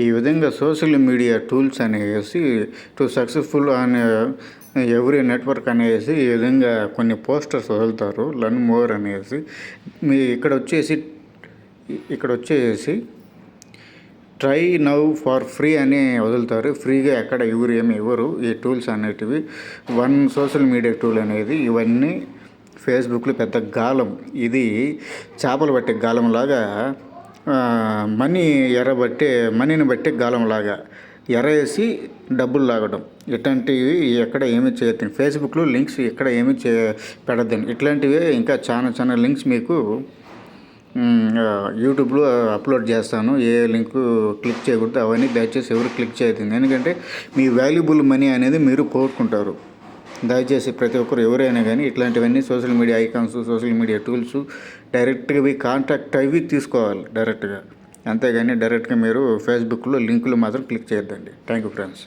ఈ విధంగా social media tools అనేసి టు సక్సెస్ఫుల్ అనే ఎవ్రీ నెట్వర్క్ అనేసి ఈ విధంగా కొన్ని పోస్టర్స్ వదులుతారు, లర్న్ మోర్ అనేసి. మీ ఇక్కడ వచ్చేసి ట్రై నౌ ఫర్ ఫ్రీ అని వదులుతారు. ఫ్రీగా ఎక్కడ ఏమి ఇవ్వరు ఈ టూల్స్ అనేటివి. వన్ సోషల్ మీడియా టూల్ అనేది ఇవన్నీ ఫేస్బుక్లో పెద్ద గాలం. ఇది చేపలు పట్టే గాలంలాగా, మనీని బట్టే గాలంలాగా ఎరేసి డబ్బులు లాగడం. ఇట్లాంటివి ఎక్కడ ఏమి చేయొద్దు. ఫేస్బుక్లో లింక్స్ ఎక్కడ ఏమి పెడద్దండి. ఇట్లాంటివి ఇంకా చాలా లింక్స్ మీకు యూట్యూబ్లో అప్లోడ్ చేస్తాను. ఏ లింకు క్లిక్ చేయకూడదు, అవన్నీ దయచేసి ఎవరు క్లిక్ చేయొద్దు. ఎందుకంటే మీ వాల్యుబుల్ మనీ అనేది మీరు కోరుకుంటారు. దయచేసి ప్రతి ఒక్కరు ఎవరైనా కానీ ఇట్లాంటివన్నీ social media icons, social media tools డైరెక్ట్గా పోయి కాంటాక్ట్ అవి తీసుకోవాలి డైరెక్ట్గా. అంతేగాని డైరెక్ట్గా మీరు ఫేస్బుక్లో లింకులు మాత్రం క్లిక్ చేయొద్దండి. Thank you friends.